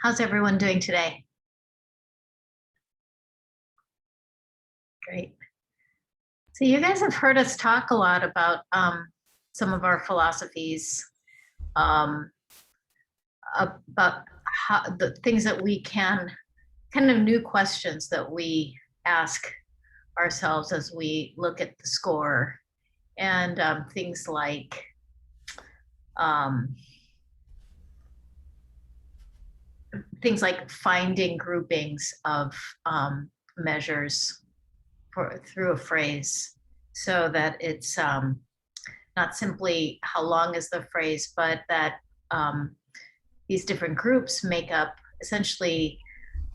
How's everyone doing today? Great. So you guys have heard us talk a lot about some of our philosophies, um, about how the things that we can, kind of new questions that we ask ourselves as we look at the score, and um, things like finding groupings of measures through a phrase, so that it's not simply how long is the phrase, but that um, these different groups make up essentially,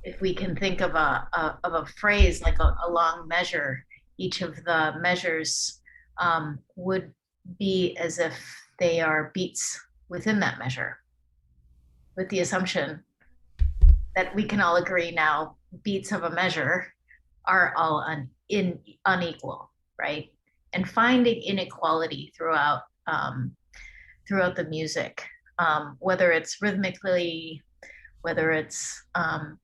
if we can think of a phrase like a long measure, each of the measures would be as if they are beats within that measure, with the assumption that we can all agree now beats of a measure are all unequal, right? And finding inequality throughout the music, whether it's rhythmically, whether it's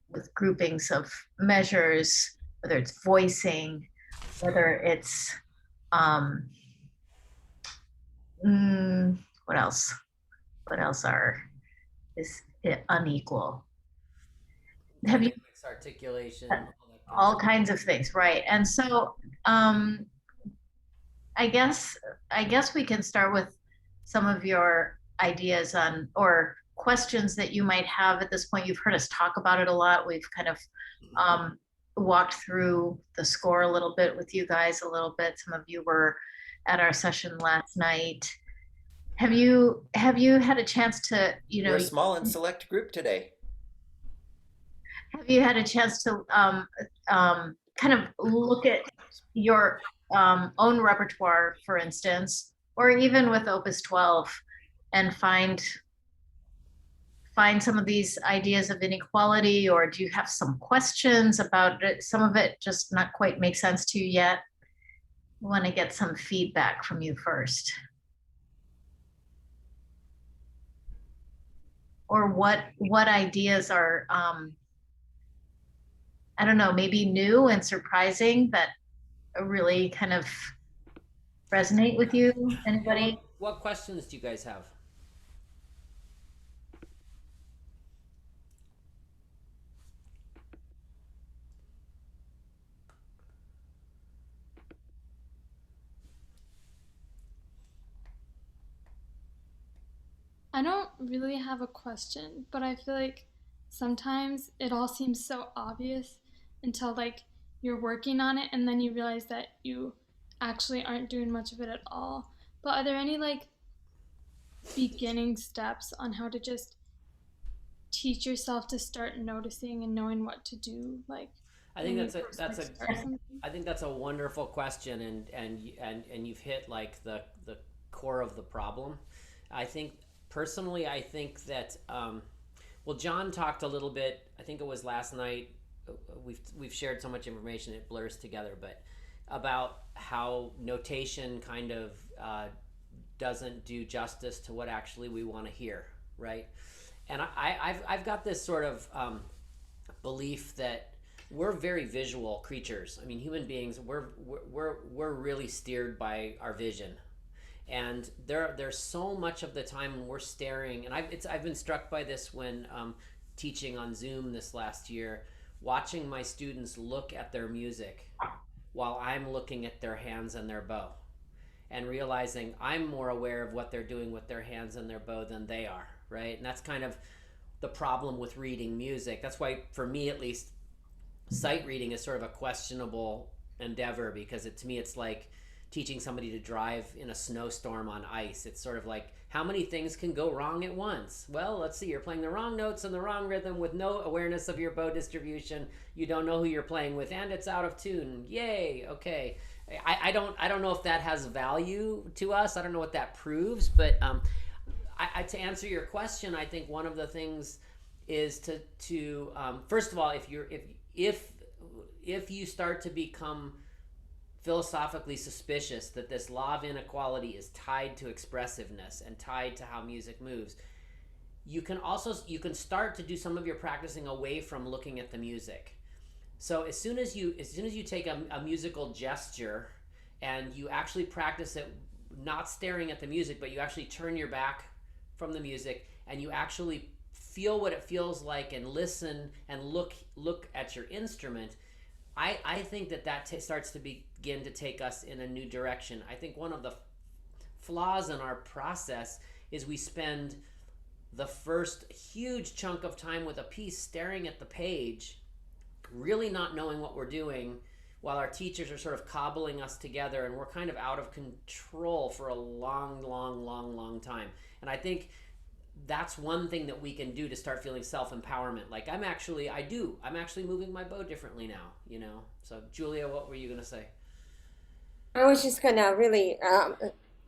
with groupings of measures, whether it's voicing, whether it's um, what else? What else is unequal? Have you Dynamics, articulation, all that good all stuff. kinds of things, right? And so um, I guess I guess we can start with some of your ideas on or questions that you might have at this point. You've heard us talk about it a lot. We've kind of um, walked through the score a little bit with you guys a little bit. Some of you were at our session last night. Have you had a chance to, We're a small and select group today. have you had a chance to kind of look at your own repertoire, for instance, or even with Opus 12, and find some of these ideas of inequality, or do you have some questions about it? Some of it just not quite make sense to you yet. I want to get some feedback from you first. Or what ideas are I don't know, maybe new and surprising that really kind of resonate with you? Yeah, Anybody? what questions do you guys have? I don't really have a question, but I feel like sometimes it all seems so obvious until you're working on it and then you realize that you actually aren't doing much of it at all. But are there any beginning steps on how to just teach yourself to start noticing and knowing what to do I think when you first start something? I think that's a wonderful question, and you've hit like the core of the problem. I think personally, I think that well, John talked a little bit. I think it was last night. We've shared so much information it blurs together, but about how notation kind of doesn't do justice to what actually we want to hear, right? And I've got this sort of belief that we're very visual creatures. I mean, human beings, we're really steered by our vision, and there's so much of the time when we're staring. And I've been struck by this when teaching on Zoom this last year, watching my students look at their music while I'm looking at their hands and their bow, and realizing I'm more aware of what they're doing with their hands and their bow than they are, right? And that's kind of the problem with reading music. That's why, for me at least, sight reading is sort of a questionable endeavor, because to me it's like teaching somebody to drive in a snowstorm on ice. It's sort of like, how many things can go wrong at once? Well, let's see, you're playing the wrong notes and the wrong rhythm with no awareness of your bow distribution. You don't know who you're playing with, and it's out of tune. Yay, okay. I don't know if that has value to us. I don't know what that proves, but to answer your question, I think one of the things is to first of all, if you start to become philosophically suspicious that this law of inequality is tied to expressiveness and tied to how music moves, you can start to do some of your practicing away from looking at the music. So as soon as you take a musical gesture and you actually practice it, not staring at the music, but you actually turn your back from the music and you actually feel what it feels like and listen and look at your instrument. I think that starts to begin to take us in a new direction. I think one of the flaws in our process is we spend the first huge chunk of time with a piece staring at the page, really not knowing what we're doing, while our teachers are sort of cobbling us together, and we're kind of out of control for a long, long, long, long time. And I think that's one thing that we can do to start feeling self-empowerment. Like I'm actually moving my bow differently now. So Julia, what were you going to say? I was just gonna really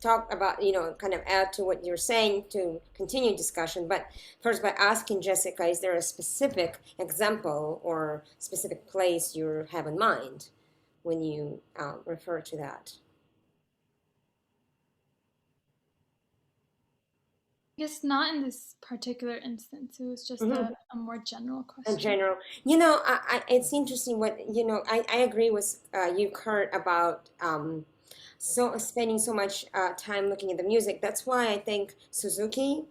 talk about, kind of add to what you're saying to continue discussion. But first, by asking Jessica, is there a specific example or specific place you have in mind when you refer to that? I guess not in this particular instance. It was just Mm-hmm. a more general In question. general, it's interesting what I agree with you, Kurt, about so spending so much time looking at the music. That's why I think Suzuki.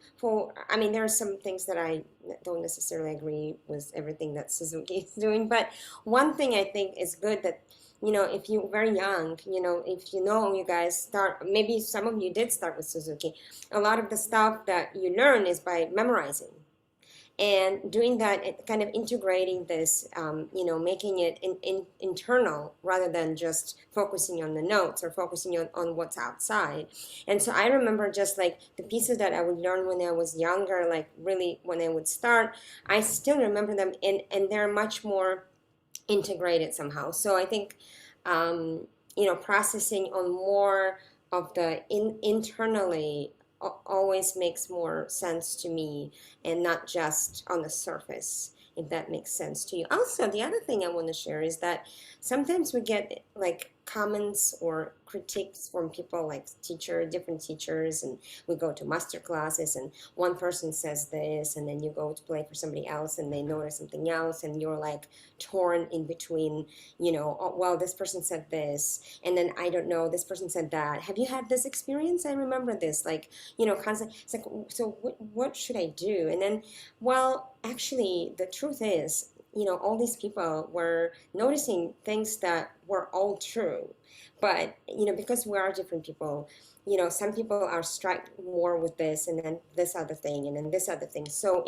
I mean, there are some things that I don't necessarily agree with everything that Suzuki is doing, but one thing I think is good that if you're very young, if you guys start, maybe some of you did start with Suzuki. A lot of the stuff that you learn is by memorizing, and doing that, kind of integrating this, making it internal rather than just focusing on the notes or focusing on what's outside. And so I remember just like the pieces that I would learn when I was younger, like really when I would start, I still remember them, and they're much more integrated somehow. So I think, processing on more of the internally always makes more sense to me, and not just on the surface, if that makes sense to you. Also, the other thing I want to share is that sometimes we get like comments or critiques from people, like different teachers, and we go to master classes and one person says this, and then you go to play for somebody else and they notice something else, and you're like torn in between, oh, well, this person said this, and then I don't know, this person said that. Have you had this experience? I remember this, like, constant. It's like, so what should I do? And then, well, actually, the truth is, all these people were noticing things that were all true. But, because we are different people, some people are struck more with this, and then this other thing, and then this other thing. So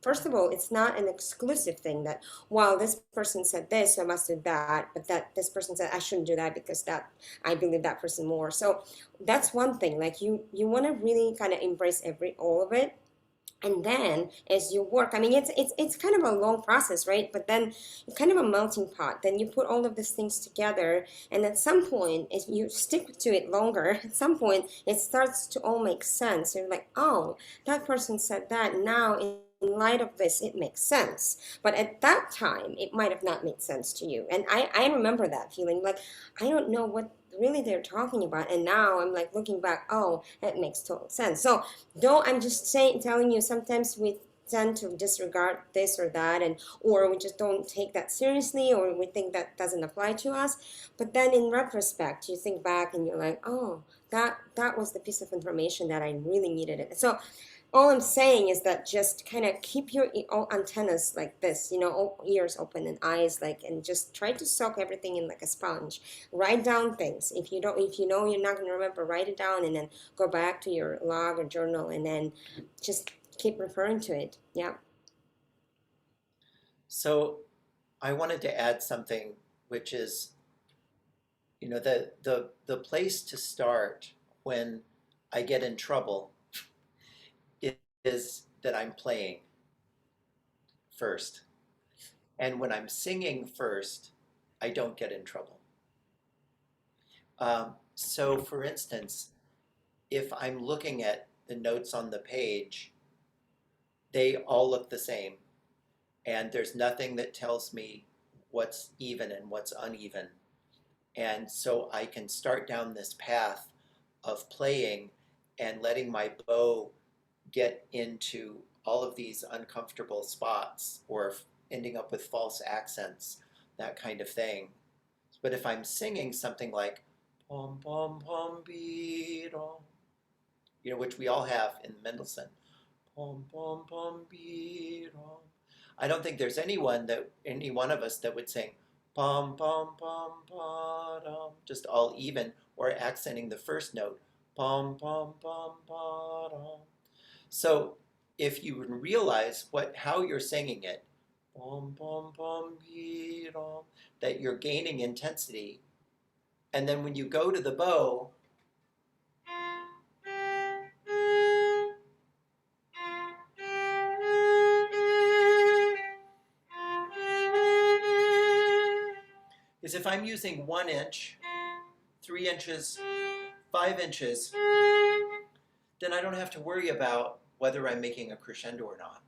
first of all, it's not an exclusive thing that, well, this person said this, so I must do that, but that this person said I shouldn't do that because that I believe that person more. So that's one thing. Like you want to really kind of embrace all of it. And then as you work, I mean, it's kind of a long process, right? But then it's kind of a melting pot. Then you put all of these things together, and at some point, if you stick to it longer, at some point it starts to all make sense. You're like, oh, that person said that. Now in light of this, it makes sense. But at that time, it might have not made sense to you. And I remember that feeling, like I don't know what really they're talking about, and now I'm like looking back, oh, that makes total sense. So don't, I'm just telling you, sometimes we tend to disregard this or that, and or we just don't take that seriously, or we think that doesn't apply to us. But then in retrospect, you think back and you're like, oh, that was the piece of information that I really needed it. So all I'm saying is that just kind of keep your antennas like this, all ears open and eyes like, and just try to soak everything in like a sponge. Write down things. If you know you're not going to remember, write it down, and then go back to your log or journal, and then just keep referring to it. Yeah. So I wanted to add something, which is, the place to start when I get in trouble is that I'm playing first. And when I'm singing first, I don't get in trouble. So for instance, if I'm looking at the notes on the page, they all look the same. And there's nothing that tells me what's even and what's uneven. And so I can start down this path of playing and letting my bow get into all of these uncomfortable spots or ending up with false accents, that kind of thing. But if I'm singing something like pom pom pom beat, which we all have in Mendelssohn, pom pom pom beat, I don't think there's any one of us that would sing pom pom pom pom, just all even, or accenting the first note, pom pom pom pom. So if you realize how you're singing it, pom pom pom beat, that you're gaining intensity, and then when you go to the bow, is if I'm using 1 inch, 3 inches, 5 inches, then I don't have to worry about whether I'm making a crescendo or not.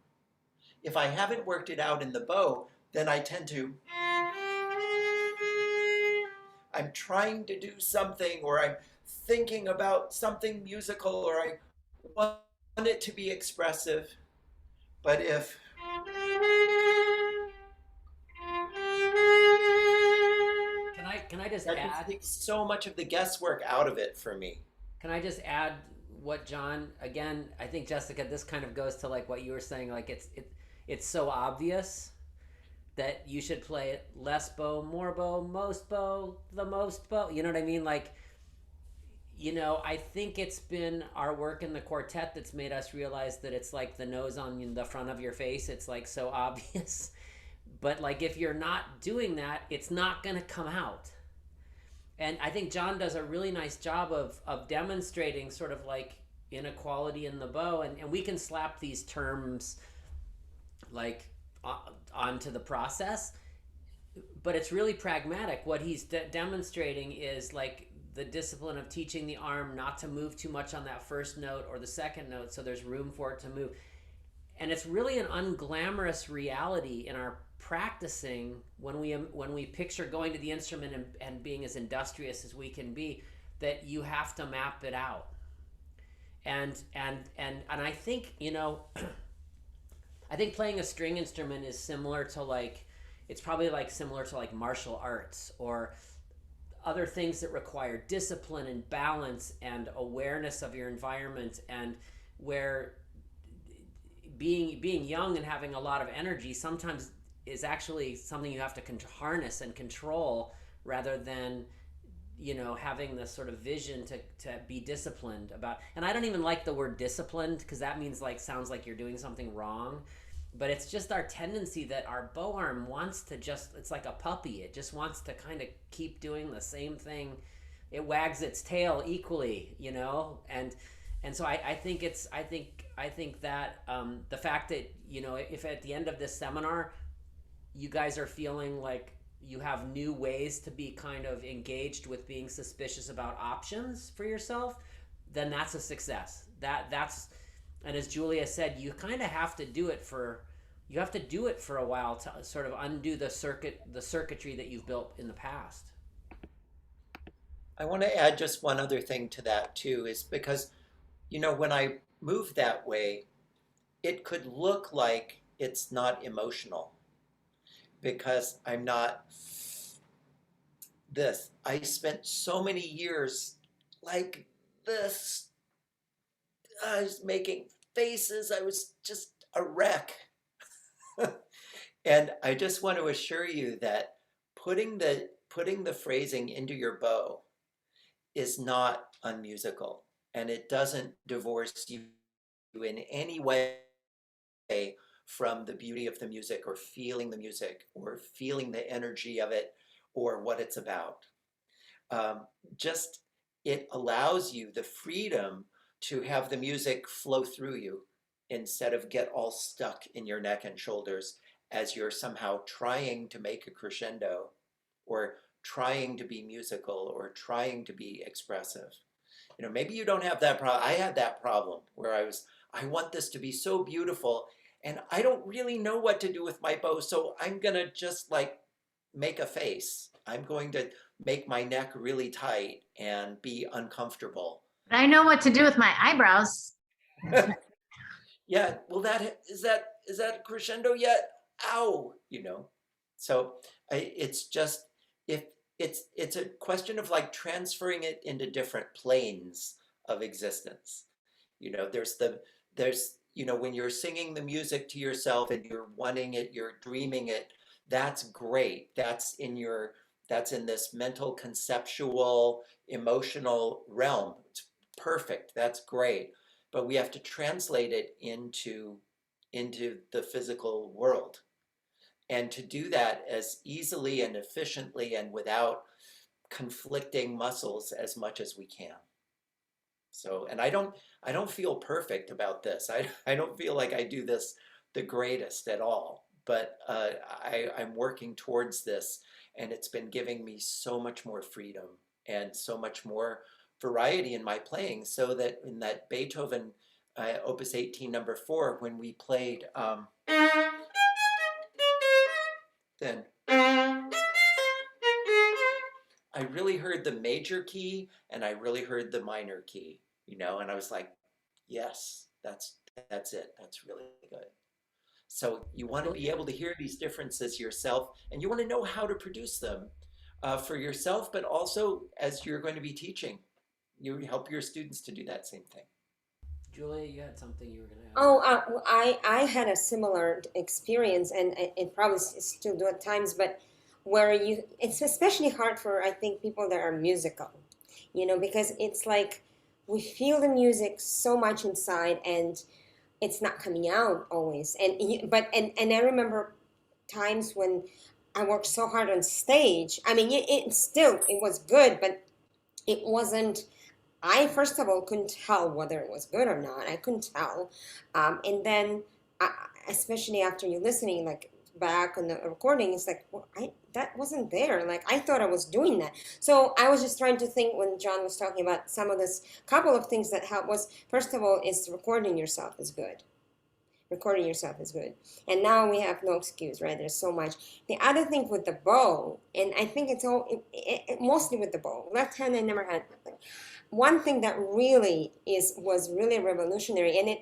If I haven't worked it out in the bow, then I tend to, I'm trying to do something, or I'm thinking about something musical, or I want it to be expressive. But if Can I just that just add? takes so much of the guesswork out of it for me. Can I just add what John, again, I think, Jessica, this kind of goes to like what you were saying, like it's so obvious that you should play it less bow, more bow, most bow, the most bow. You know what I mean? Like, I think it's been our work in the quartet that's made us realize that it's like the nose on the front of your face. It's like so obvious. But like if you're not doing that, it's not going to come out. And I think John does a really nice job of demonstrating sort of like inequality in the bow, and we can slap these terms like onto the process, but it's really pragmatic. What he's demonstrating is like the discipline of teaching the arm not to move too much on that first note or the second note, so there's room for it to move. And it's really an unglamorous reality in our practicing when we picture going to the instrument and being as industrious as we can be, that you have to map it out. And I think I think playing a string instrument is similar to like, it's probably like similar to like martial arts or other things that require discipline and balance and awareness of your environment, and where being young and having a lot of energy sometimes is actually something you have to harness and control, rather than having this sort of vision to be disciplined about. And I don't even like the word disciplined, because that means like, sounds like you're doing something wrong. But it's just our tendency that our bow arm wants to it's like a puppy. It just wants to kind of keep doing the same thing. It wags its tail equally, and so I think that the fact that if at the end of this seminar you guys are feeling like you have new ways to be kind of engaged with being suspicious about options for yourself, then that's a success. That's and as Julia said, you kind of have to do it for a while to sort of undo the circuitry that you've built in the past. I want to add just one other thing to that too, is because when I move that way, it could look like it's not emotional, because I'm not this. I spent so many years like this. I was making faces. I was just a wreck. And I just want to assure you that putting the phrasing into your bow is not unmusical, and it doesn't divorce you in any way from the beauty of the music, or feeling the music, or feeling the energy of it, or what it's about. Just it allows you the freedom to have the music flow through you, instead of get all stuck in your neck and shoulders as you're somehow trying to make a crescendo, or trying to be musical, or trying to be expressive. Maybe you don't have that problem. I had that problem where I want this to be so beautiful, and I don't really know what to do with my bow, so I'm gonna just like make a face. I'm going to make my neck really tight and be uncomfortable. I know what to do with my eyebrows. Yeah, well, that crescendo yet? Ow, So it's just, if it's a question of like transferring it into different planes of existence. There's when you're singing the music to yourself and you're wanting it, you're dreaming it. That's great. That's in this mental, conceptual, emotional realm. It's perfect. That's great, but we have to translate it into the physical world, and to do that as easily and efficiently and without conflicting muscles as much as we can. So, and I don't feel perfect about this. I don't feel like I do this the greatest at all, but I'm working towards this, and it's been giving me so much more freedom and so much more variety in my playing. So that in that Beethoven Opus 18 number 4, when we played, then I really heard the major key and I really heard the minor key, and I was like, yes, that's it. That's really good. So you want to be able to hear these differences yourself, and you want to know how to produce them for yourself, but also as you're going to be teaching, you help your students to do that same thing. Julia, you had something you were going to add? Oh, I had a similar experience, and it probably still do at times, but where it's especially hard for, I think, people that are musical, because it's like we feel the music so much inside, and it's not coming out always. And I remember times when I worked so hard on stage. I mean, it was good, but it wasn't. I first of all couldn't tell whether it was good or not. I couldn't tell, and then I, especially after you listening like back on the recording, it's like, well, that wasn't there. Like I thought I was doing that. So I was just trying to think when John was talking about some of this. Couple of things that help was, first of all, is recording yourself is good. Recording yourself is good, and now we have no excuse, right? There's so much. The other thing with the bow, and I think it's all mostly with the bow. Left hand I never had. One thing that really was really revolutionary, and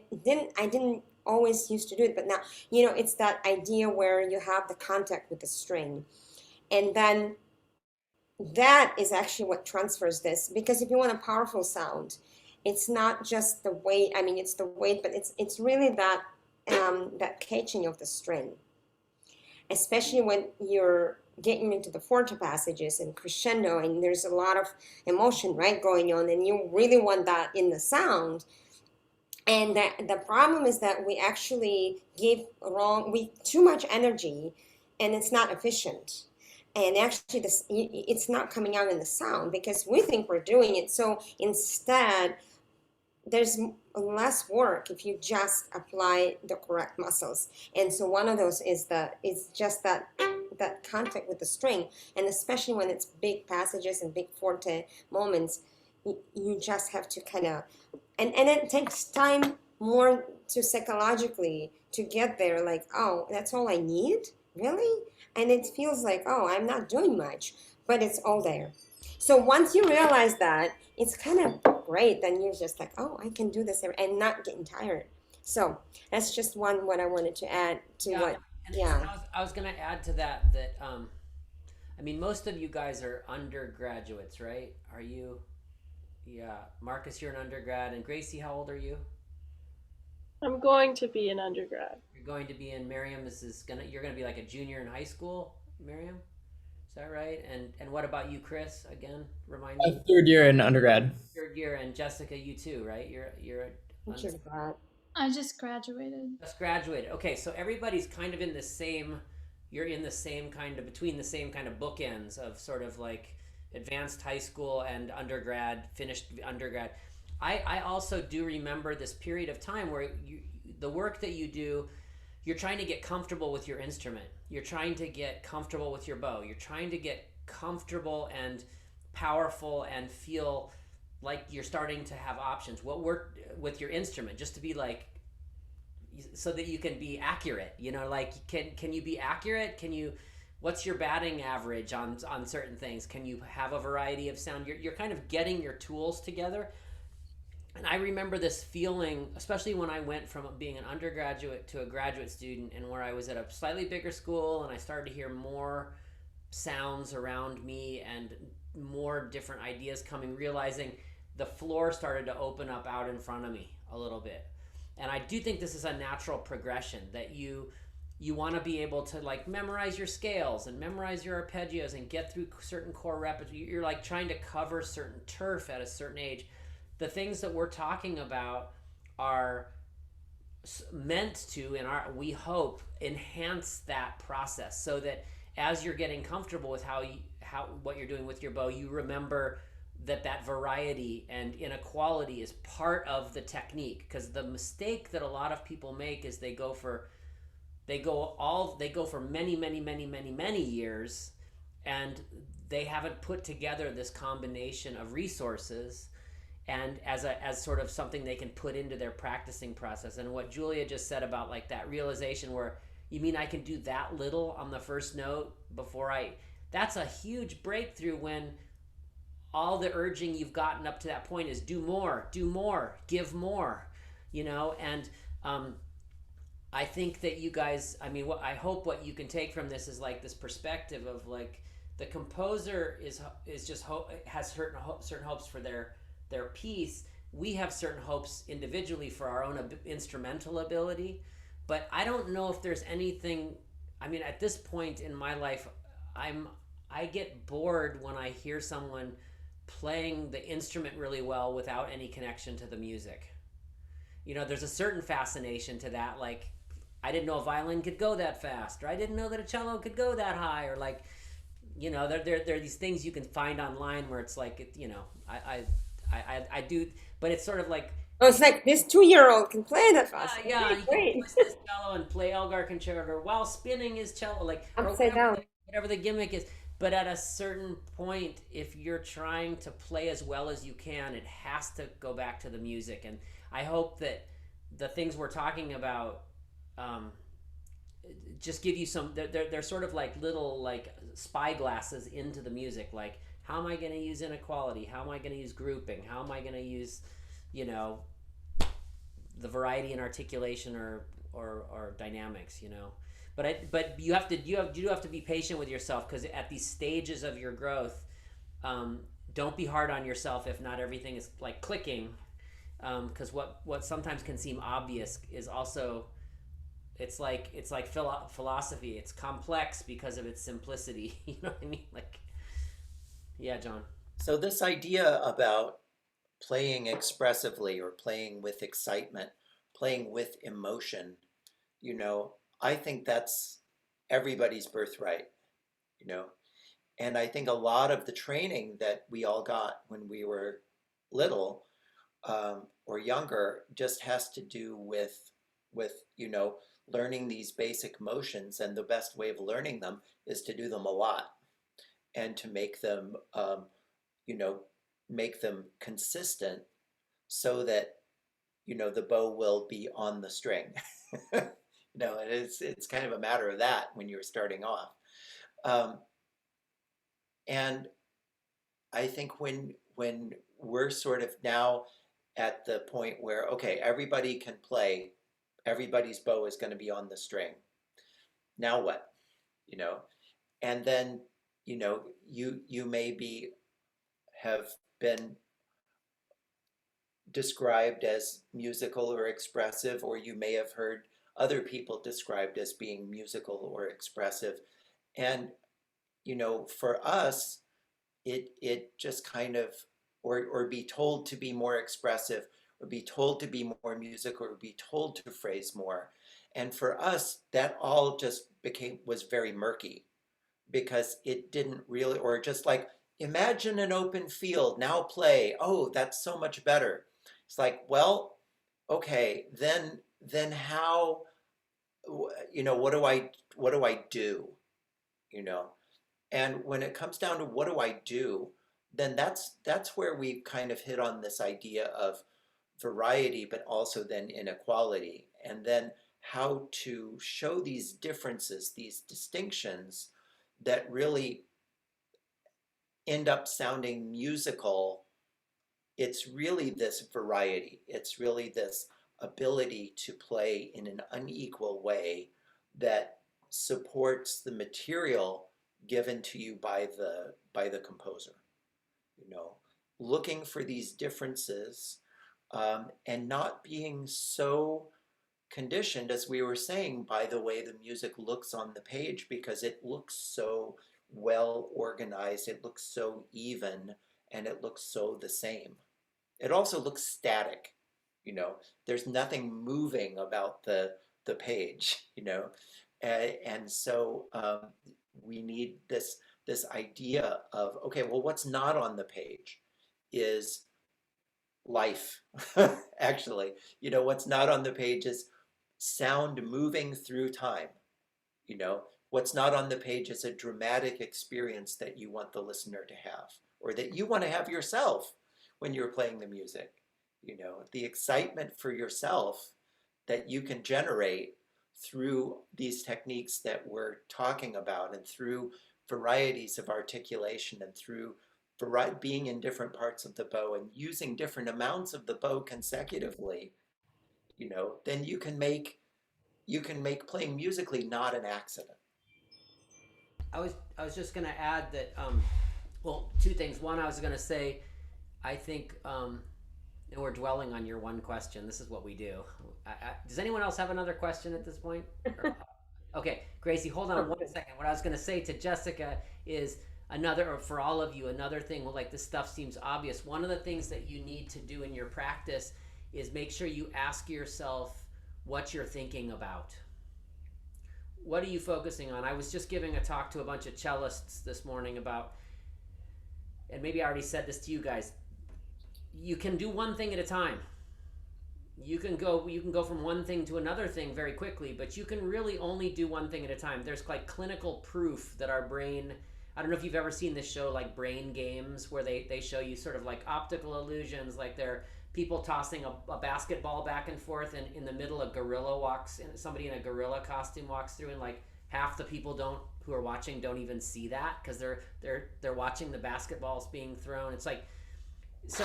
I didn't always used to do it, but now it's that idea where you have the contact with the string, and then that is actually what transfers this, because if you want a powerful sound, it's not just the weight. I mean, it's the weight, but it's really that catching of the string, especially when you're getting into the forte passages and crescendo, and there's a lot of emotion, right, going on, and you really want that in the sound. And the problem is that we actually we too much energy, and it's not efficient. And actually, it's not coming out in the sound because we think we're doing it. So instead, there's less work if you just apply the correct muscles. And so one of those is just that contact with the string, and especially when it's big passages and big forte moments, you just have to kind of, and it takes time more to psychologically to get there, like, oh, that's all I need, really? And it feels like, oh, I'm not doing much, but it's all there. So once you realize that, it's kind of great. Then you're just like, oh, I can do this and not getting tired. So that's just what I wanted to add to Yeah, what. and Yeah. I was going to add to that I mean, most of you guys are undergraduates, right? Are you? Yeah, Marcus, you're an undergrad, and Gracie, how old are you? I'm going to be an undergrad. You're going to be in Miriam. You're gonna be like a junior in high school, Miriam. Is that right? And what about you, Chris? Again, remind me. Third year in undergrad. Third year, and Jessica, you too, right? You're I just graduated. just graduated. Okay, so everybody's kind of in the same. You're in the same kind of between the same kind of bookends of sort of like advanced high school and undergrad, finished undergrad. I also do remember this period of time where the work that you do, you're trying to get comfortable with your instrument. You're trying to get comfortable with your bow. You're trying to get comfortable and powerful and feel like you're starting to have options. What work with your instrument, just to be like, so that you can be accurate. Like can you be accurate? What's your batting average on certain things? Can you have a variety of sound? You're kind of getting your tools together. And I remember this feeling, especially when I went from being an undergraduate to a graduate student, and where I was at a slightly bigger school and I started to hear more sounds around me and more different ideas coming, realizing the floor started to open up out in front of me a little bit. And I do think this is a natural progression, that you want to be able to like memorize your scales and memorize your arpeggios and get through certain core repetitions. You're like trying to cover certain turf at a certain age. The things that we're talking about are meant to, and our, we hope, enhance that process, so that as you're getting comfortable with how what you're doing with your bow, you remember that variety and inequality is part of the technique. Because the mistake that a lot of people make is they go for many years, and they haven't put together this combination of resources, and as sort of something they can put into their practicing process. And what Julia just said about like that realization, where you mean I can do that little on the first note before I, that's a huge breakthrough, when all the urging you've gotten up to that point is do more, give more, and I think that you guys, I mean, what I hope what you can take from this is like this perspective of like the composer is just has certain hopes for their piece. We have certain hopes individually for our own instrumental ability, but I don't know if there's anything. I mean, at this point in my life, I get bored when I hear someone playing the instrument really well without any connection to the music. There's a certain fascination to that. Like, I didn't know a violin could go that fast, or I didn't know that a cello could go that high, or like, there are these things you can find online where it's like, I do, but it's sort of like, Oh, it's like this 2-year-old can play that fast. yeah, Okay, you can great. twist this cello and play Elgar Concerto while spinning his cello, like, or Upside down. whatever the gimmick is. But at a certain point, if you're trying to play as well as you can, it has to go back to the music. And I hope that the things we're talking about um, just give you some. They're sort of like little like spy glasses into the music. Like, how am I going to use inequality? How am I going to use grouping? How am I going to use, you know, the variety in articulation or dynamics? But you do have to be patient with yourself, because at these stages of your growth, don't be hard on yourself if not everything is like clicking, because what sometimes can seem obvious is also, it's like philosophy. It's complex because of its simplicity. You know what I mean? Like, yeah, John. So this idea about playing expressively or playing with excitement, playing with emotion, you know, I think that's everybody's birthright, you know. And I think a lot of the training that we all got when we were little, or younger, just has to do with learning these basic motions, and the best way of learning them is to do them a lot and to make them you know make them consistent, so that the bow will be on the string. And it's kind of a matter of that when you're starting off. um, and I think when we're sort of now at the point where, okay, everybody can play, everybody's bow is going to be on the string. Now what? You know, and then you maybe have been described as musical or expressive, or you may have heard other people described as being musical or expressive. And for us, it just kind of, or be told to be more expressive, or be told to be more musical, or be told to phrase more. And for us, that all just was very murky, because it didn't really, or just like, imagine an open field, now play. Oh, that's so much better. It's like, well, okay, then how, what do I do? You know, and when it comes down to what do I do, then that's where we kind of hit on this idea of variety, but also then inequality, and then how to show these differences, these distinctions that really end up sounding musical it's really this variety. It's really this ability to play in an unequal way that supports the material given to you by the composer. You know, looking for these differences, and not being so conditioned, as we were saying, by the way the music looks on the page, because it looks so well organized, it looks so even, and it looks so the same. It also looks static, you know. There's nothing moving about the page, you know, and so we need this idea of, okay, well, what's not on the page is life. Actually, you know, what's not on the page is sound moving through time. You know, what's not on the page is a dramatic experience that you want the listener to have, or that you want to have yourself when you're playing the music. You know, the excitement for yourself that you can generate through these techniques that we're talking about, and through varieties of articulation, and through being in different parts of the bow and using different amounts of the bow consecutively, you know, then you can make playing musically not an accident. I was just gonna add that well, two things. One, I was gonna say, I think and we're dwelling on your one question. This is what we do. Does anyone else have another question at this point? Okay, Gracie, hold on one second. What I was going to say to Jessica is another, or for all of you, another thing. Well, like this stuff seems obvious. One of the things that you need to do in your practice is make sure you ask yourself what you're thinking about. What are you focusing on? I was just giving a talk to a bunch of cellists this morning about, and maybe I already said this to you guys. You can do one thing at a time. You can go from one thing to another thing very quickly, but you can really only do one thing at a time. There's like clinical proof that our brain, I don't know if you've ever seen this show like Brain Games, where they show you sort of like optical illusions, like they're people tossing a basketball back and forth, and in the middle a gorilla walks in, somebody in a gorilla costume walks through, and like half the people don't who are watching don't even see that because they're watching the basketballs being thrown. It's like, so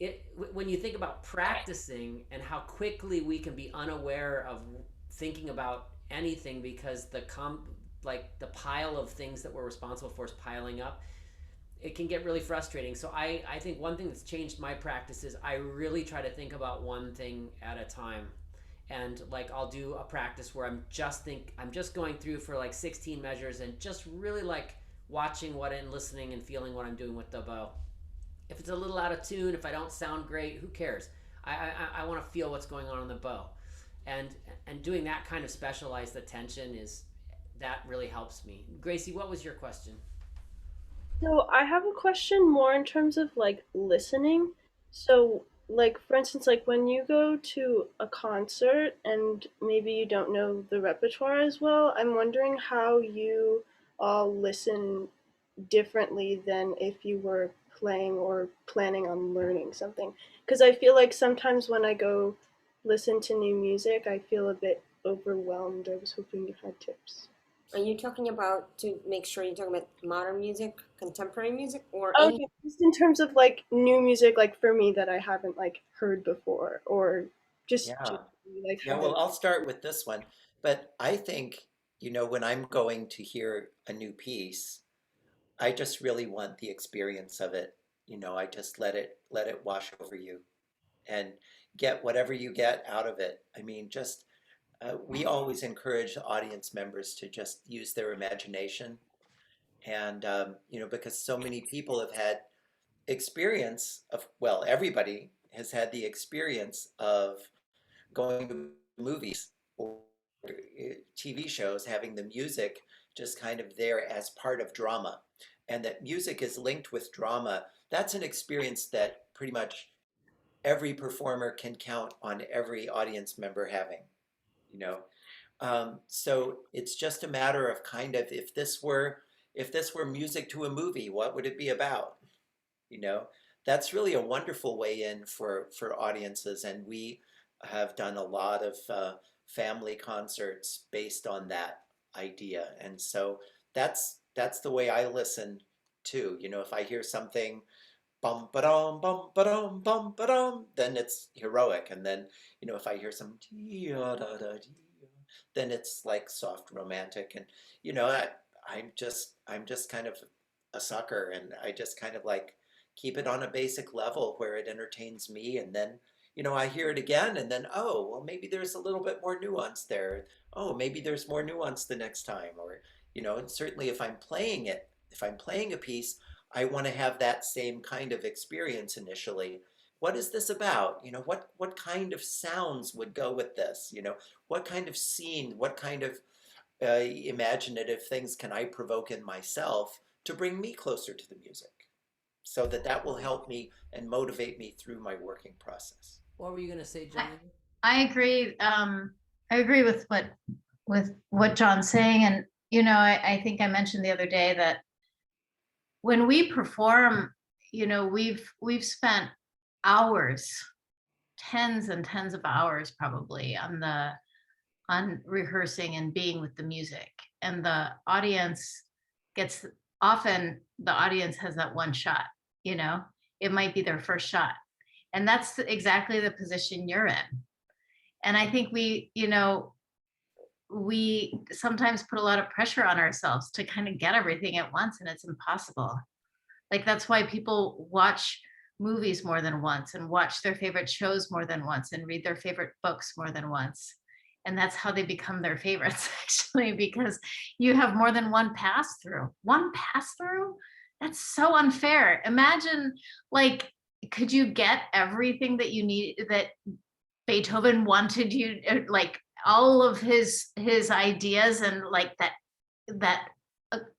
it, when you think about practicing and how quickly we can be unaware of thinking about anything because like the pile of things that we're responsible for is piling up, it can get really frustrating. So I think one thing that's changed my practice is I really try to think about one thing at a time. And like I'll do a practice where I'm just going through for like 16 measures and just really like watching what and listening and feeling what I'm doing with the bow. If it's a little out of tune, if I don't sound great, who cares? I want to feel what's going on the bow, and doing that kind of specialized attention is that really helps me. Gracie, what was your question? So I have a question more in terms of like listening. So like for instance, like when you go to a concert and maybe you don't know the repertoire as well, I'm wondering how you all listen differently than if you were playing or planning on learning something. Because I feel like sometimes when I go listen to new music, I feel a bit overwhelmed. I was hoping you had tips. Are you talking about to make sure you're talking about modern music, contemporary music, or Oh, any? yeah, just in terms of like new music, like for me that I haven't like heard before, or just Yeah. generally, like Yeah, how well, I'll start with this one. But I think, you know, when I'm going to hear a new piece, I just really want the experience of it. You know, I just let it wash over you, and get whatever you get out of it. I mean, just we always encourage audience members to just use their imagination, and you know, because so many people have had experience of, well, everybody has had the experience of going to movies or TV shows, having the music just kind of there as part of drama, and that music is linked with drama. That's an experience that pretty much every performer can count on every audience member having, you know. So it's just a matter of kind of, if this were music to a movie, what would it be about? You know, that's really a wonderful way in for audiences, and we have done a lot of family concerts based on that idea, and so that's the way I listen too. You know, if I hear something bum ba dum bum ba dum, then it's heroic. And then, if I hear some then it's like soft romantic. And I'm just kind of a sucker, and I just kind of like keep it on a basic level where it entertains me. And then, I hear it again, and then, oh, well, maybe there's a little bit more nuance there. Oh, maybe there's more nuance the next time. Or, and certainly if I'm playing a piece, I want to have that same kind of experience initially. What is this about? What kind of sounds would go with this? What kind of scene, what kind of imaginative things can I provoke in myself to bring me closer to the music, so that will help me and motivate me through my working process. What were you gonna say, I, John? I agree. I agree with what John's saying. And, I think I mentioned the other day that when we perform, we've spent hours, tens and tens of hours probably on rehearsing and being with the music. And gets the audience has that one shot, you know, it might be their first shot. And that's exactly the position you're in. And I think we sometimes put a lot of pressure on ourselves to kind of get everything at once, and it's impossible. Like, that's why people watch movies more than once, and watch their favorite shows more than once, and read their favorite books more than once. And that's how they become their favorites, actually, because you have more than one pass through. One pass through? That's so unfair. Imagine, like, could you get everything that you need, that Beethoven wanted you, like all of his ideas, and like that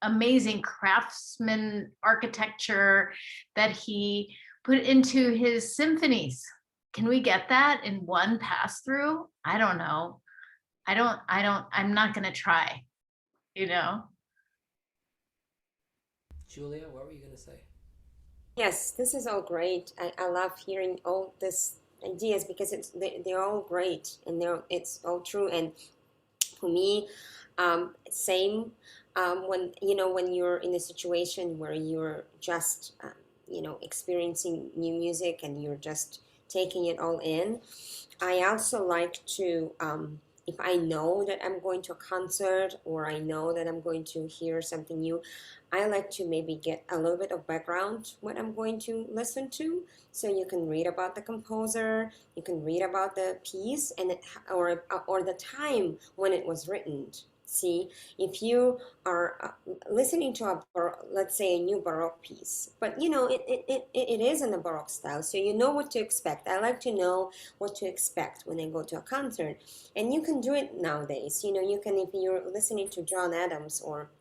amazing craftsman architecture that he put into his symphonies? Can we get that in one pass through? I don't know. I'm not going to try, you know? Julia, what were you gonna say? Yes, this is all great. I love hearing all these ideas because they're all great and it's all true. And for me, same. When you're in a situation where you're just experiencing new music and you're just taking it all in, I also like to, if I know that I'm going to a concert or I know that I'm going to hear something new, I like to maybe get a little bit of background what I'm going to listen to. So you can read about the composer, you can read about the piece, or the time when it was written. See, if you are listening to let's say a new Baroque piece, but it is in the Baroque style, so you know what to expect. I like to know what to expect when I go to a concert, and you can do it nowadays. You can, if you're listening to John Adams or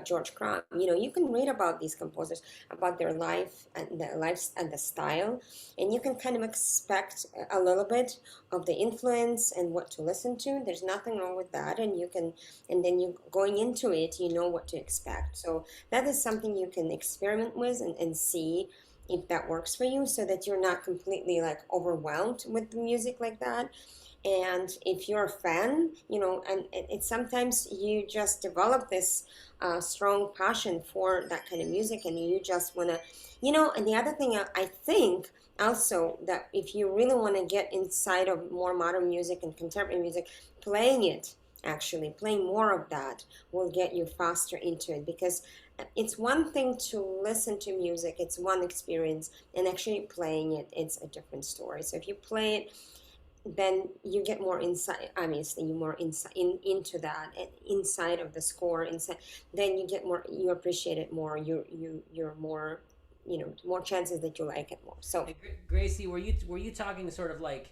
George Crumb. You can read about these composers, about their life and their lives and the style, and you can kind of expect a little bit of the influence and what to listen to. There's nothing wrong with that, and then you going into it, you know what to expect. So that is something you can experiment with and see if that works for you, so that you're not completely like overwhelmed with the music like that. And if you're a fan, and it's sometimes you just develop this strong passion for that kind of music, and you just want to, and the other thing I think also, that if you really want to get inside of more modern music and contemporary music, playing it, actually playing more of that will get you faster into it, because it's one thing to listen to music, it's one experience, and actually playing it, it's a different story. So if you play it, then you get more insight, obviously you more insight into that, and inside of the score, inside, then you get more, you appreciate it more, you're more, more chances that you like it more. So Hey, Gracie, were you talking sort of like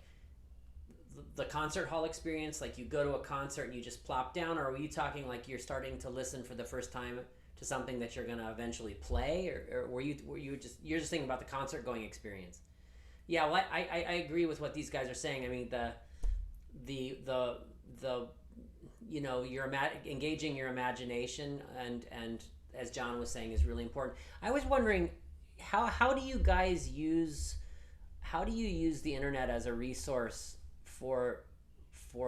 the concert hall experience, like you go to a concert and you just plop down, or were you talking like you're starting to listen for the first time to something that you're going to eventually play, or you're just thinking about the concert going experience? Yeah, well, I agree with what these guys are saying. I mean, the engaging your imagination, and as John was saying, is really important. I was wondering, how do you guys use the internet as a resource for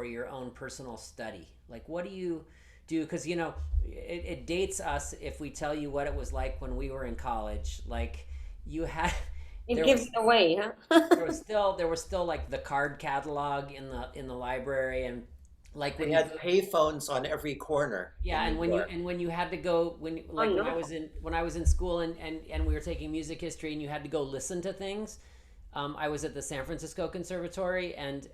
your own personal study? Like, what do you do, because it dates us if we tell you what it was like when we were in college. Like you had, It there gives was it away, huh? there was still like the card catalog in the library, and like They when you had go, payphones on every corner in yeah, New York. and when you had to go, when Oh like no. when I was in school, and we were taking music history, and you had to go listen to things. I was at the San Francisco Conservatory, and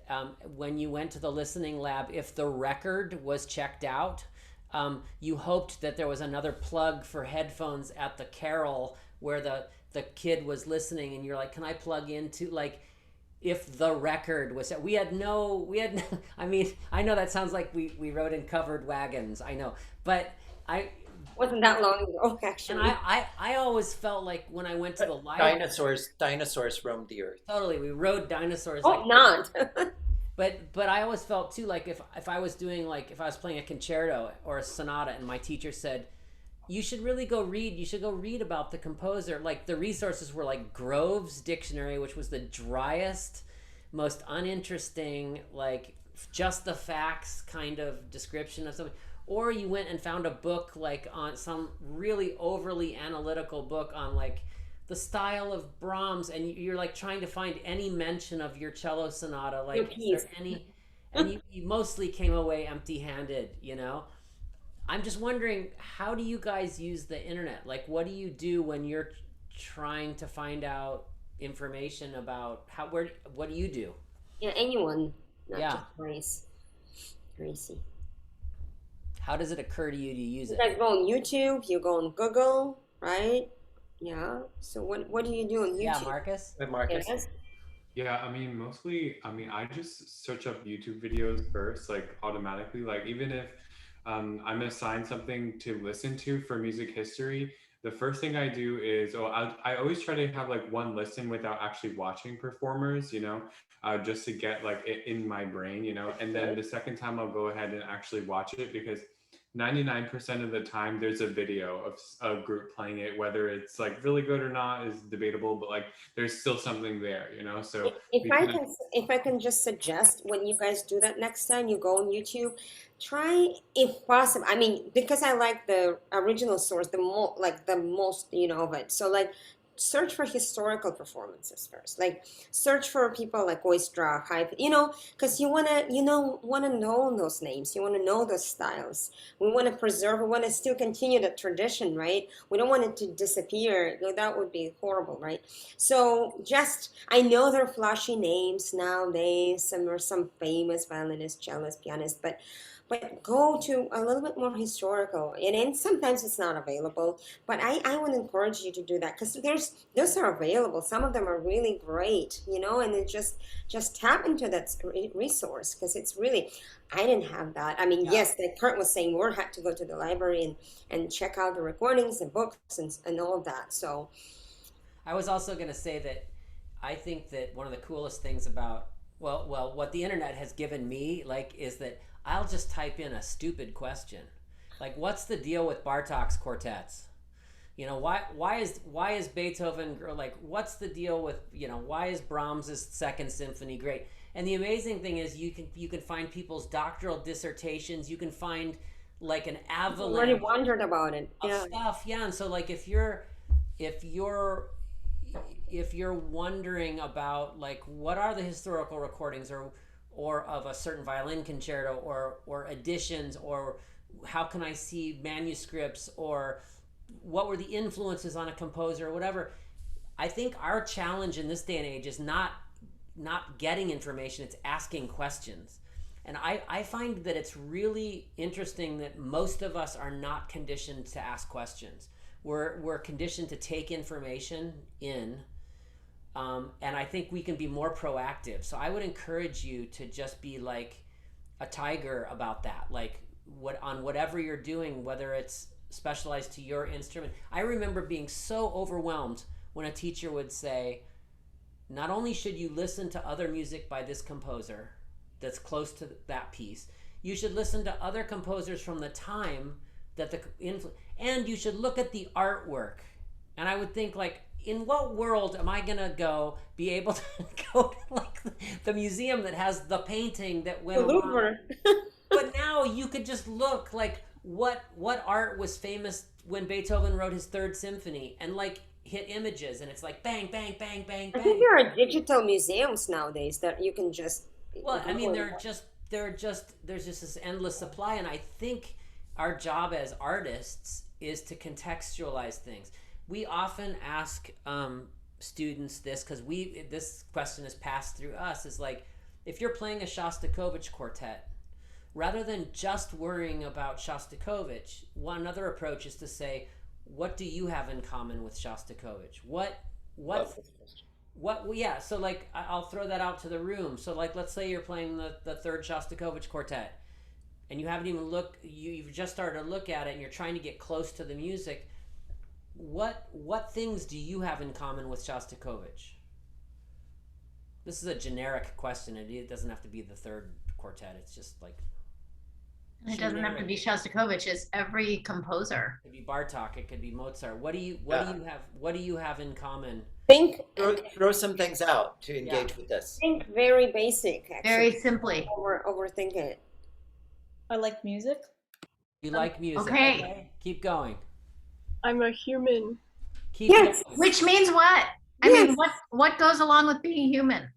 when you went to the listening lab, if the record was checked out, you hoped that there was another plug for headphones at the carol where the kid was listening, and you're like, "Can I plug into like?" If the record was, we had no, I mean, I know that sounds like we rode in covered wagons, I know, but I Wasn't that long ago, and actually. I always felt like when I went to the But library, dinosaurs roamed the earth. totally, we rode dinosaurs like. Hope not. But I always felt too like if I was doing, like, if I was playing a concerto or a sonata, and my teacher said, you should really go read, you should go read about the composer, like the resources were like Grove's dictionary, which was the driest, most uninteresting, like just the facts kind of description of something, or you went and found a book like on some really overly analytical book on like the style of Brahms, and you're like trying to find any mention of your cello sonata, Your like is piece. there any, and you mostly came away empty handed. I'm just wondering, how do you guys use the internet? Like, what do you do when you're trying to find out information about what do you do? Yeah, anyone, not Yeah. just Grace. Gracie. How does it occur to you to use You it? guys go on YouTube, you go on Google, right? Yeah. So what do you do on Yeah, YouTube? Marcus? But Marcus, Yes. Yeah, I mean, mostly, I mean, I just search up YouTube videos first, like automatically. Like, even if I'm assigned something to listen to for music history, the first thing I do is, I always try to have like one listen without actually watching performers, just to get like it in my brain, and then Okay. the second time I'll go ahead and actually watch it because 99% of the time there's a video of a group playing it. Whether it's like really good or not is debatable, but like there's still something there, so If we I kind of. can, if I can just suggest when you guys do that next time you go on YouTube, try if possible. I mean, because I like the original source, the most, of it. So like, search for historical performances first. Like, search for people like Oistra, Hype, because you wanna know those names. You wanna know those styles. We want to preserve. We want to still continue the tradition, right? We don't want it to disappear. That would be horrible, right? So just, I know they're flashy names nowadays. Some are some famous violinists, cellists, pianists, but go to a little bit more historical. And sometimes it's not available, but I would encourage you to do that because those are available. Some of them are really great, and it just tap into that resource because it's really. I didn't have that. I mean, Yeah. yes, like Kurt was saying, we had to go to the library and check out the recordings and books and all of that. So I was also going to say that I think that one of the coolest things about, what the internet has given me, like, is that I'll just type in a stupid question, like, what's the deal with Bartok's quartets? Why is Beethoven, like, what's the deal with, why is Brahms's Second Symphony great? And the amazing thing is you can find people's doctoral dissertations. You can find like an people already avalanche wondered about it. of Yeah. stuff. Yeah, and so like if you're if you're wondering about like what are the historical recordings or of a certain violin concerto or editions, or how can I see manuscripts, or what were the influences on a composer or whatever. I think our challenge in this day and age is not getting information, it's asking questions. And I find that it's really interesting that most of us are not conditioned to ask questions. We're conditioned to take information in, and I think we can be more proactive. So I would encourage you to just be like a tiger about that. Like, on whatever you're doing, whether it's specialized to your instrument. I remember being so overwhelmed when a teacher would say, not only should you listen to other music by this composer that's close to that piece, you should listen to other composers from the time that and you should look at the artwork. And I would think, like, in what world am I gonna be able to go to like the museum that has the painting that The went along? Louvre. But now you could just look like, what art was famous when Beethoven wrote his third symphony and like hit images and it's like bang bang bang bang I think bang. there are digital museums nowadays that you can just Well, I mean, Google. there's just this endless supply, and I think our job as artists is to contextualize things. We often ask students this because we this question is passed through us. Is like, if you're playing a Shostakovich quartet, rather than just worrying about Shostakovich, one other approach is to say, what do you have in common with Shostakovich? What what well, yeah, so like I'll throw that out to the room. So like let's say you're playing the third Shostakovich quartet and you haven't even you've just started to look at it and you're trying to get close to the music. What things do you have in common with Shostakovich? This is a generic question. It doesn't have to be the third quartet. It's just like It doesn't have to be Shostakovich. It's every composer. It could be Bartok. It could be Mozart. What do you have in common? Think Throw some things out to engage with this. think very basic, actually. Very simply. Overthink it. I like music. You like music. Okay. Keep going. I'm a human. Keep Yes. going. Which means what? I Yes. mean, what goes along with being human?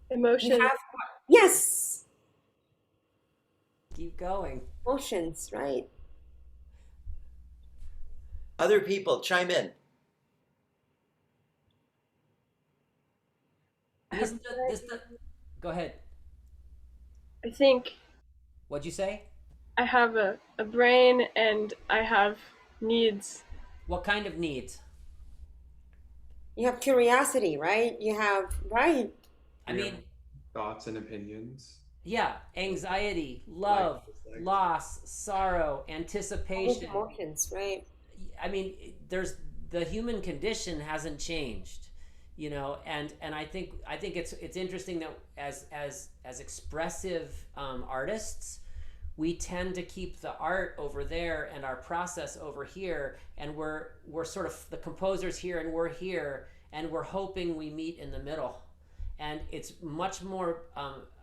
Emotion. You have, yes, Keep going. emotions, right? Other people chime in. Go ahead. I think What'd you say? I have a brain and I have needs. What kind of needs? You have curiosity, right? You have, right? I Yeah. mean, Thoughts and opinions. yeah, anxiety, love, Like, loss, sorrow, All these anticipation. emotions, right? I mean, there's the human condition hasn't changed, and I think it's interesting that as expressive artists, we tend to keep the art over there and our process over here, and we're sort of the composers here and we're here, and we're hoping we meet in the middle, and it's much more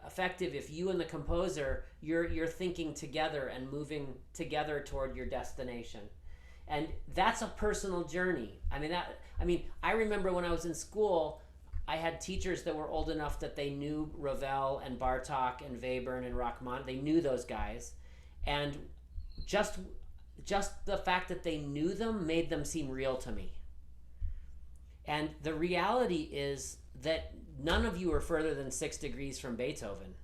effective if you and the composer you're thinking together and moving together toward your destination. And that's a personal journey. I remember when I was in school, I had teachers that were old enough that they knew Ravel and Bartok and Webern and Rachmaninoff. They knew those guys, and just the fact that they knew them made them seem real to me. And the reality is that none of you are further than 6 degrees from Beethoven.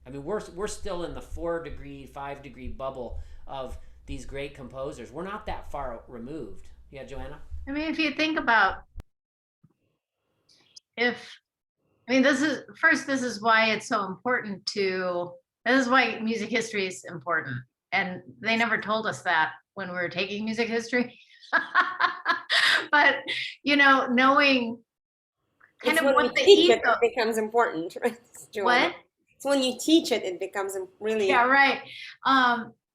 I mean, we're still in the 4 degree, 5 degree bubble of these great composers. We're not that far removed. Yeah, Joanna? I mean, if you think about this is why it's so important this is why music history is important. And they never told us that when we were taking music history. But, knowing kind It's of when what you the teach it, ethos, it becomes important, right, Joanna? what? It's when you teach it, it becomes really. Yeah, right.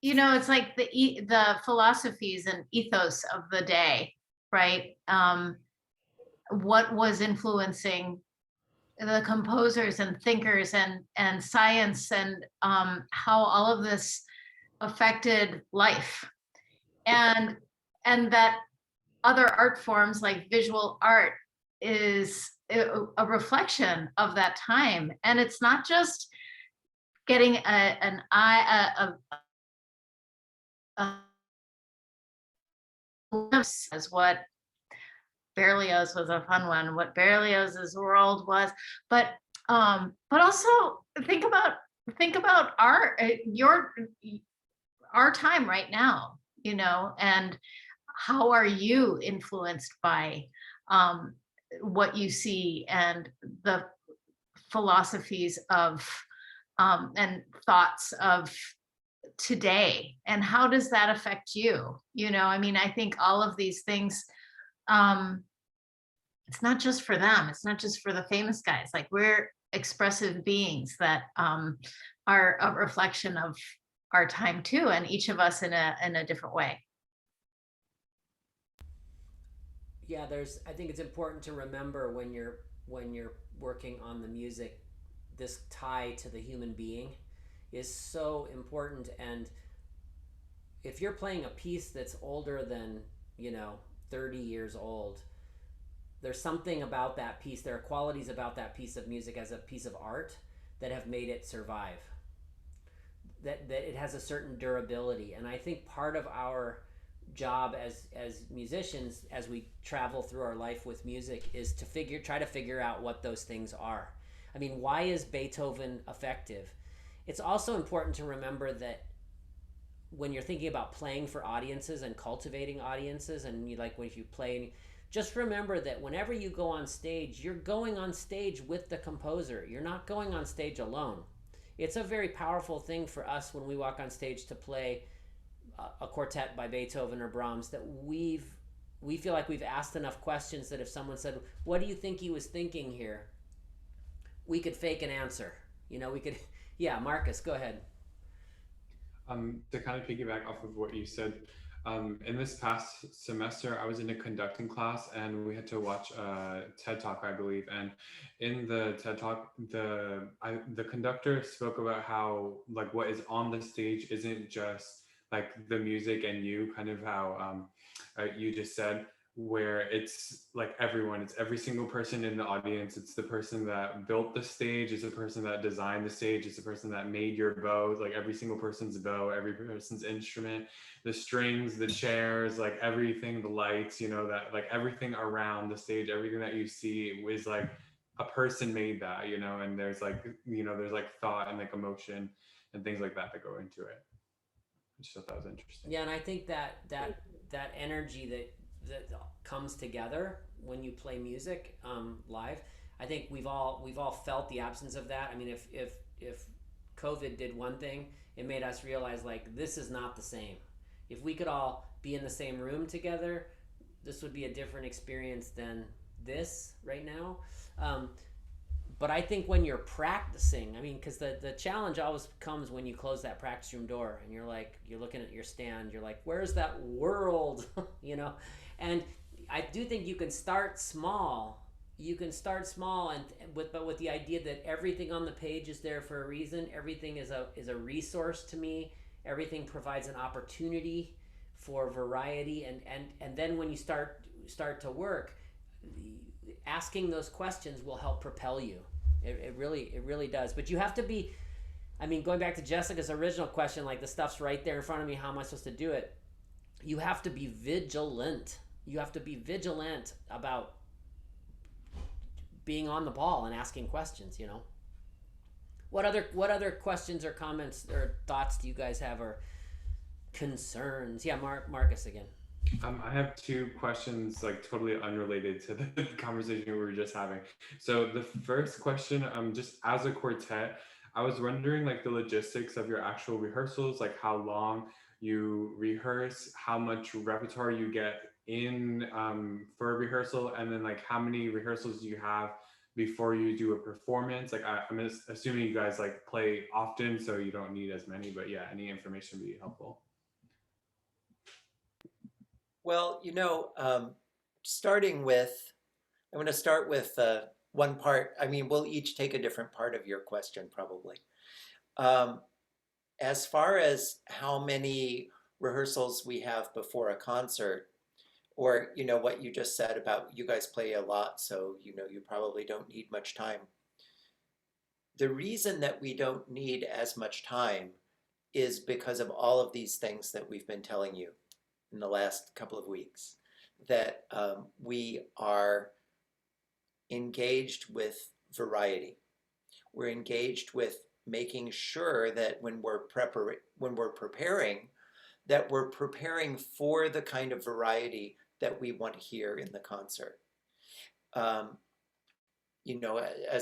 It's like the philosophies and ethos of the day, right? What was influencing the composers and thinkers and science, and how all of this affected life, and that other art forms like visual art is a reflection of that time. And it's not just getting an eye as what Berlioz was a fun one, what Berlioz's world was, but also think about our time right now, and how are you influenced by what you see and the philosophies of and thoughts of today, and how does that affect you? I think all of these things, it's not just for them, it's not just for the famous guys. Like, we're expressive beings that are a reflection of our time too, and each of us in a different way. Yeah, I think it's important to remember when you're working on the music, this tie to the human being. is so important. And if you're playing a piece that's older than, you know, 30 years old, there's something about that piece, there are qualities about that piece of music as a piece of art that have made it survive. That it has a certain durability. And I think part of our job as musicians, as we travel through our life with music, is to try to figure out what those things are. I mean, why is Beethoven effective? It's also important to remember that when you're thinking about playing for audiences and cultivating audiences, and you, like when you play, just remember that whenever you go on stage, you're going on stage with the composer. You're not going on stage alone. It's a very powerful thing for us when we walk on stage to play a quartet by Beethoven or Brahms, that we feel like we've asked enough questions that if someone said, "What do you think he was thinking here?" we could fake an answer. You know, we could. Yeah, Marcus, go ahead. To kind of piggyback off of what you said, in this past semester, I was in a conducting class and we had to watch a TED Talk, I believe. And in the TED Talk, the conductor spoke about how like what is on the stage isn't just like the music and you, kind of how you just said, where it's like everyone, it's every single person in the audience. It's the person that built the stage, it's the person that designed the stage, it's the person that made your bow, like every single person's bow, every person's instrument, the strings, the chairs, like everything, the lights, you know, that like everything around the stage, everything that you see is like a person made that, you know, and there's like, you know, there's like thought and like emotion and things like that that go into it. I just thought that was interesting. Yeah, and I think that energy that comes together when you play music live. I think we've all felt the absence of that. I mean, if COVID did one thing, it made us realize like this is not the same. If we could all be in the same room together, this would be a different experience than this right now. Um, but I think when you're practicing, I mean, because the challenge always comes when you close that practice room door and you're like, you're looking at your stand, you're like, where's that world? You know? And I do think you can start small. You can start small, and but with the idea that everything on the page is there for a reason. Everything is a resource to me. Everything provides an opportunity for variety, and then when you start to work, asking those questions will help propel you. It really does. But you have to be. I mean, going back to Jessica's original question, like the stuff's right there in front of me. How am I supposed to do it? You have to be vigilant. You have to be vigilant about being on the ball and asking questions. You know. What other questions or comments or thoughts do you guys have, or concerns? Yeah, Marcus again. I have two questions, like totally unrelated to the conversation we were just having. So the first question, just as a quartet, I was wondering like the logistics of your actual rehearsals, like how long you rehearse, how much repertoire you get in for a rehearsal, and then like how many rehearsals you have before you do a performance. Like I'm assuming you guys like play often, so you don't need as many. But yeah, any information would be helpful. Well, starting with, I'm going to start with one part. I mean, we'll each take a different part of your question, probably. Um, as far as how many rehearsals we have before a concert, or, what you just said about you guys play a lot, so, you probably don't need much time. The reason that we don't need as much time is because of all of these things that we've been telling you in the last couple of weeks, that we are engaged with variety. We're engaged with making sure that when we're preparing, that we're preparing for the kind of variety that we want to hear in the concert. As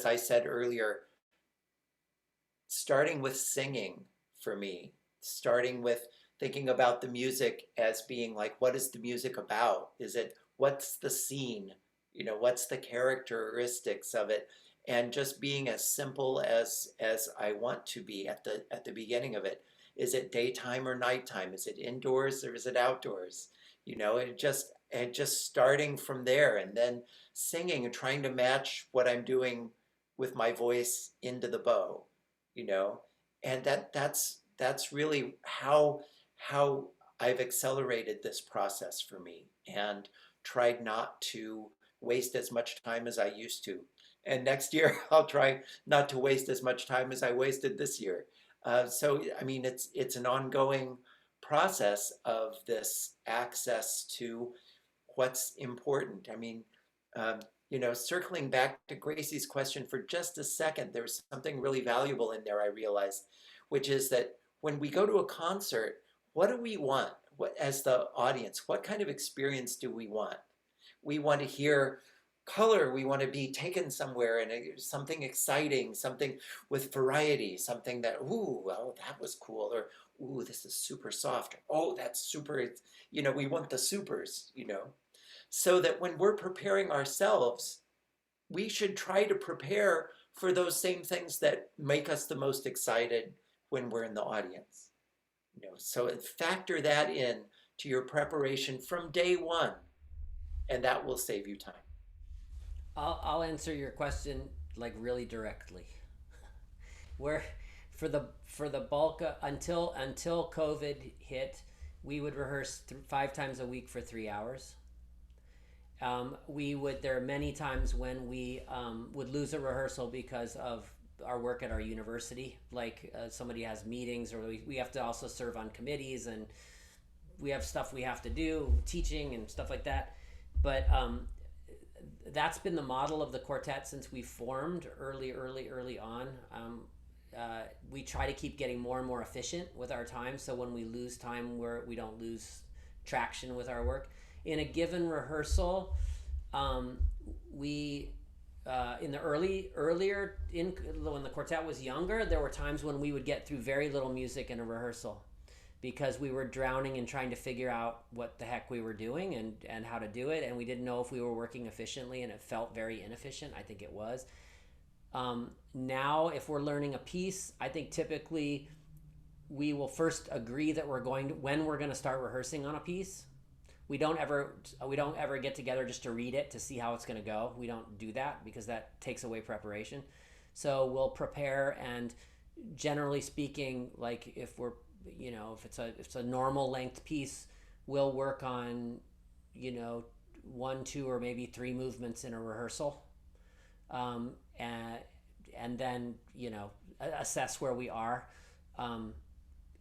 I said earlier, starting with singing for me, starting with thinking about the music as being like, what is the music about? What's the scene? What's the characteristics of it? And just being as simple as I want to be at the beginning of it. Is it daytime or nighttime? Is it indoors or is it outdoors? And just starting from there, and then singing and trying to match what I'm doing with my voice into the bow, and that's really how I've accelerated this process for me, and tried not to waste as much time as I used to. And next year, I'll try not to waste as much time as I wasted this year. So, I mean, it's an ongoing process of this access to what's important. I mean, um, circling back to Gracie's question for just a second, there's something really valuable in there, I realized, which is that when we go to a concert, what do we want? What, as the audience, what kind of experience do we want? We want to hear color. We want to be taken somewhere and something exciting, something with variety, something that, ooh, well, that was cool, or ooh, this is super soft. Oh, that's super, we want the supers, so that when we're preparing ourselves, we should try to prepare for those same things that make us the most excited when we're in the audience. So factor that in to your preparation from day one, and that will save you time. I'll answer your question like really directly. Where for the bulk until COVID hit, we would rehearse 5 times a week for 3 hours. There are many times when we would lose a rehearsal because of our work at our university. Like somebody has meetings, or we have to also serve on committees, and we have stuff we have to do, teaching and stuff like that. But that's been the model of the quartet since we formed early on. We try to keep getting more and more efficient with our time, so when we lose time, we don't lose traction with our work. In a given rehearsal, we in the earlier when the quartet was younger, there were times when we would get through very little music in a rehearsal because we were drowning in trying to figure out what the heck we were doing and how to do it, and we didn't know if we were working efficiently, and it felt very inefficient. I think it was. Now, if we're learning a piece, I think typically we will first agree that when we're going to start rehearsing on a piece. We don't ever get together just to read it to see how it's going to go. We don't do that because that takes away preparation. So we'll prepare, and generally speaking, like if it's a normal length piece, we'll work on 1, 2, or maybe 3 movements in a rehearsal, and then assess where we are.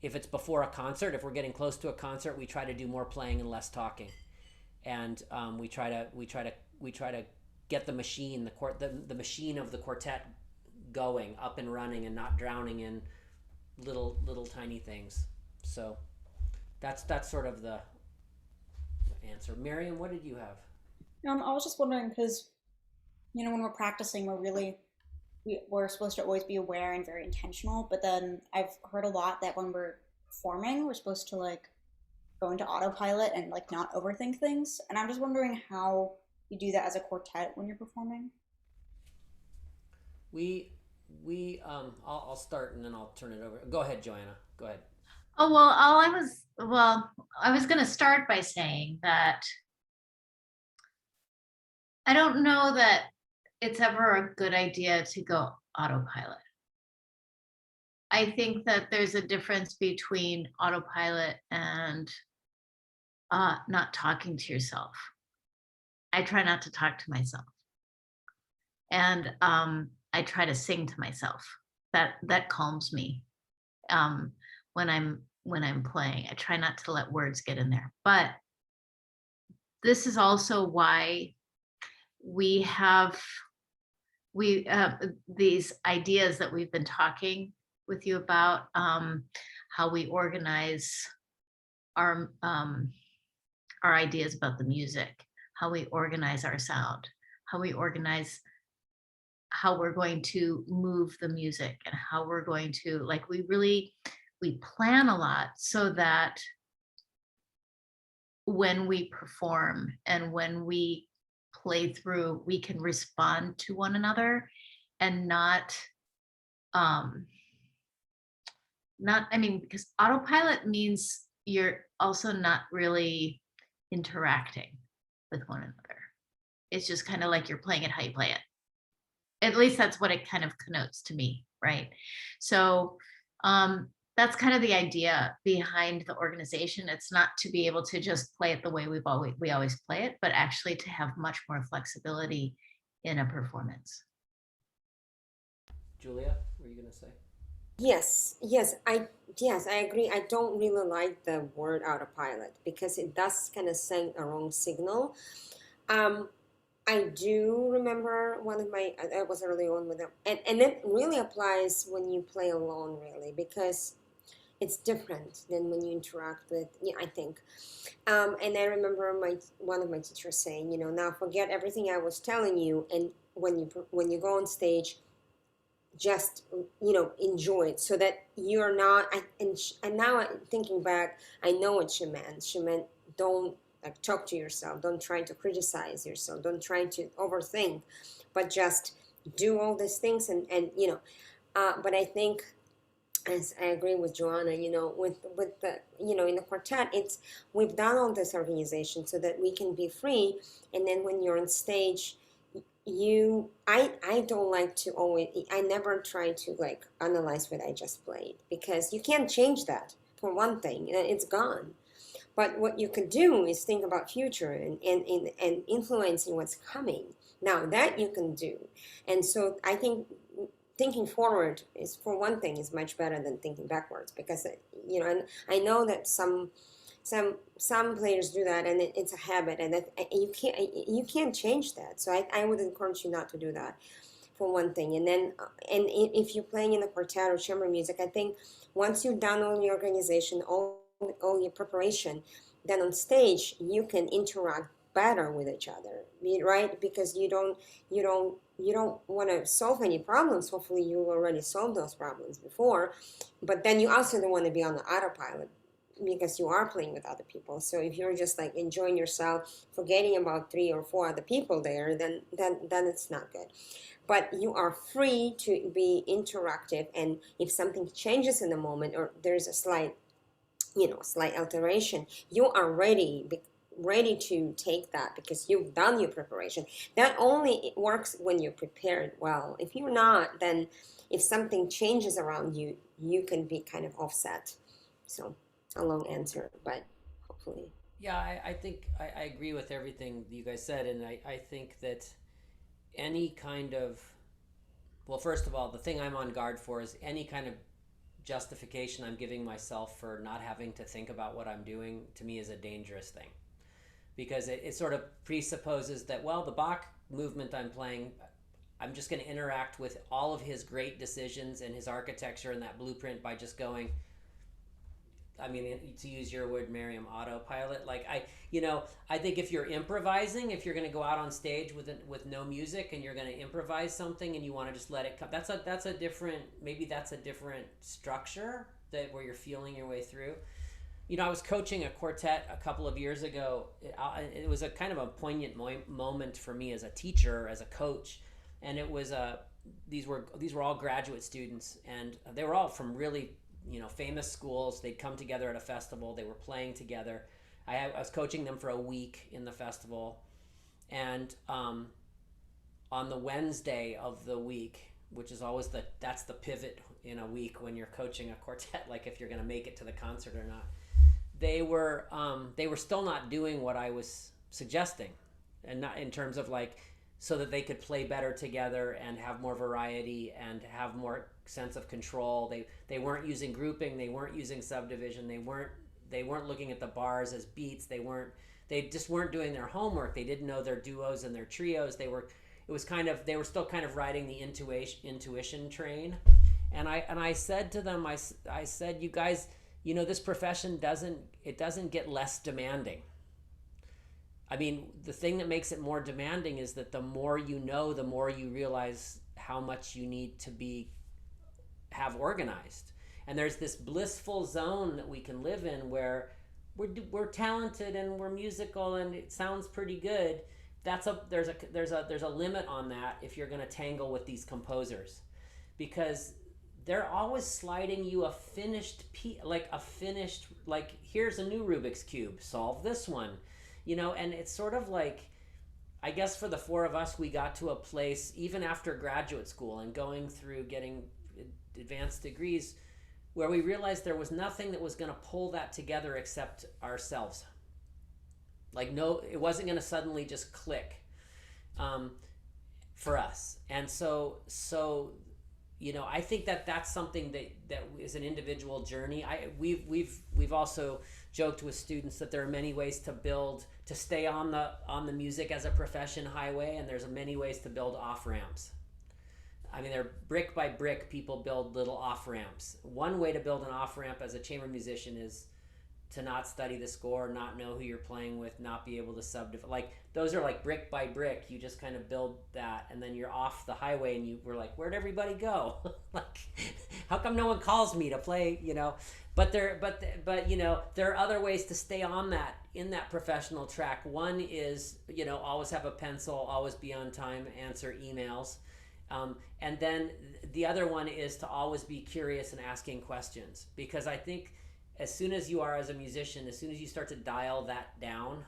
If it's before a concert, if we're getting close to a concert, we try to do more playing and less talking, and we try to get the machine, the machine of the quartet going, up and running, and not drowning in little tiny things. So that's sort of the answer. Miriam, what did you have? I was just wondering because, when we're practicing, we're supposed to always be aware and very intentional. But then I've heard a lot that when we're performing, we're supposed to like go into autopilot and like not overthink things. And I'm just wondering how you do that as a quartet when you're performing. I'll start and then I'll turn it over. Go ahead, Joanna. Go ahead. Oh, well, I was going to start by saying that I don't know that it's ever a good idea to go autopilot. I think that there's a difference between autopilot and not talking to yourself. I try not to talk to myself, and I try to sing to myself. That calms me when I'm playing. I try not to let words get in there. But this is also why we have these ideas that we've been talking with you about, how we organize our ideas about the music, how we organize our sound, how we organize how we're going to move the music, and how we're going to, we plan a lot so that when we perform and when we play through, we can respond to one another and because autopilot means you're also not really interacting with one another. It's just kind of like you're playing it how you play it. At least that's what it kind of connotes to me, right? So That's kind of the idea behind the organization. It's not to be able to just play it the way we always play it, but actually to have much more flexibility in a performance. Julia, what were you going to say? Yes, I agree. I don't really like the word autopilot because it does kind of send a wrong signal. Um, I do remember one of my, I was early on with them, and it really applies when you play alone, really, because it's different than when you interact with, yeah, I think. And I remember one of my teachers saying, now forget everything I was telling you, and when you go on stage, just enjoy it, so that you're not. And now thinking back, I know what she meant. She meant, don't like talk to yourself, don't try to criticize yourself, don't try to overthink, but just do all these things. But I think, as I agree with Joanna, with the, in the quartet, it's, we've done all this organization so that we can be free. And then when you're on stage, I don't like to always, I never try to like analyze what I just played, because you can't change that, for one thing. It's gone. But what you could do is think about future, and influencing what's coming. Now that you can do. And so I think thinking forward is, for one thing, is much better than thinking backwards, because and I know that some players do that, and it's a habit, and you can't change that. So I would encourage you not to do that, for one thing. And then if you're playing in a quartet or chamber music, I think once you've done all your organization, all your preparation, then on stage you can interact better with each other, right? Because you don't want to solve any problems. Hopefully you already solved those problems before, but then you also don't want to be on the autopilot, because you are playing with other people. So if you're just like enjoying yourself, forgetting about 3 or 4 other people there, then it's not good. But you are free to be interactive, and if something changes in the moment, or there's a slight alteration, you are ready to take that, because you've done your preparation. That only works when you're prepared well. If you're not, then if something changes around you, you can be kind of offset. So a long answer, but hopefully. Yeah, I think I agree with everything you guys said, and I think that any kind of, well, first of all, the thing I'm on guard for is any kind of justification I'm giving myself for not having to think about what I'm doing, to me, is a dangerous thing, because it sort of presupposes that, well, the Bach movement I'm playing, I'm just going to interact with all of his great decisions and his architecture and that blueprint by just going, I mean, to use your word, Miriam, autopilot. Like I think if you're improvising, if you're going to go out on stage with no music and you're going to improvise something and you want to just let it come, that's a different, maybe that's a different structure that where you're feeling your way through. I was coaching a quartet a couple of years ago. It was a kind of a poignant moment for me as a teacher, as a coach, and it was these were all graduate students, and they were all from really famous schools. They'd come together at a festival. They were playing together. I was coaching them for a week in the festival, and on the Wednesday of the week, which is always that's the pivot in a week when you're coaching a quartet, like if you're going to make it to the concert or not. They were still not doing what I was suggesting, and not in terms of like, so that they could play better together and have more variety and have more sense of control. They weren't using grouping, they weren't using subdivision, they weren't looking at the bars as beats, they just weren't doing their homework. They didn't know their duos and their trios. They were still kind of riding the intuition train. And I said to them, I said, you guys, this profession doesn't get less demanding. I mean, the thing that makes it more demanding is that the more you know, the more you realize how much you need to have organized. And there's this blissful zone that we can live in where we're talented and we're musical and it sounds pretty good. There's a limit on that if you're going to tangle with these composers, because they're always sliding you a finished like here's a new Rubik's cube, solve this one. And it's sort of like, I guess for the 4 of us, we got to a place, even after graduate school and going through getting advanced degrees, where we realized there was nothing that was going to pull that together except ourselves. Like, no, it wasn't going to suddenly just click um, for us. And I think that that's something that is an individual journey. We've also joked with students that there are many ways to stay on the music as a profession highway, and there's many ways to build off ramps. I mean, they're brick by brick. People build little off ramps. One way to build an off ramp as a chamber musician is to not study the score, not know who you're playing with, not be able to subdivide. Like, those are like brick by brick. You just kind of build that, and then you're off the highway, and you were like, where'd everybody go? Like, how come no one calls me to play? There are other ways to stay on that in that professional track. One is, always have a pencil, always be on time, answer emails. And then the other one is to always be curious and asking questions, because I think as soon as you are as a musician, as soon as you start to dial that down,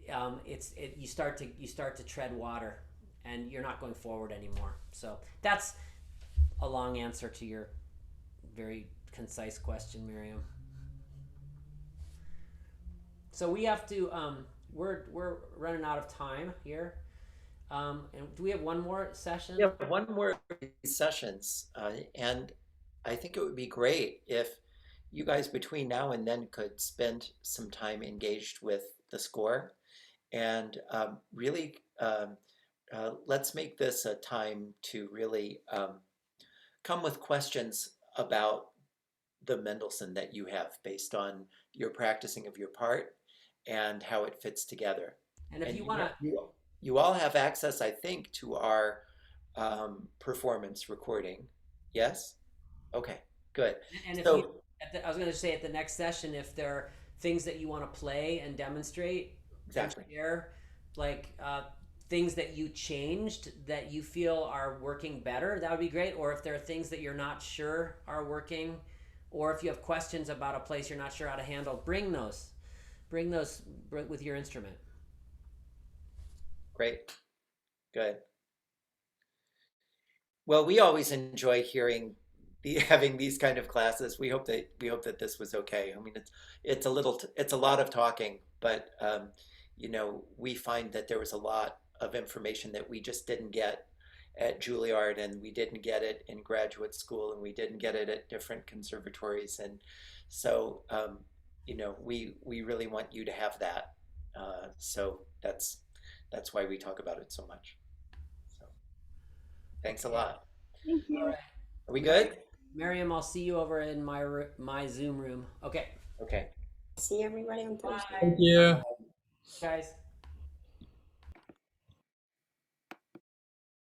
you start to tread water, and you're not going forward anymore. So that's a long answer to your very concise question, Miriam. So we have to we're running out of time here. And do we have one more session? Yeah, one more of these sessions, and I think it would be great if you guys between now and then could spend some time engaged with the score, and really let's make this a time to really come with questions about the Mendelssohn that you have based on your practicing of your part and how it fits together. And if And you want to, you all have access, I think, to our performance recording. Yes? Okay, good. and if you, So, I was going to say at the next session, if there are things that you want to play and demonstrate exactly. and share, like things that you changed that you feel are working better, that would be great. Or if there are things that you're not sure are working, or if you have questions about a place you're not sure how to handle, bring those with your instrument. Great. Good. Well, we always enjoy having these kind of classes. We hope that this was okay. I mean, it's a lot of talking, but we find that there was a lot of information that we just didn't get at Juilliard, and we didn't get it in graduate school, and we didn't get it at different conservatories, and so we really want you to have that. So that's why we talk about it so much. So thanks a lot. Thank All you. right. Are we good? Miriam, I'll see you over in my Zoom room. Okay. Okay. See everybody on Thursday. Bye. Thank you. Guys.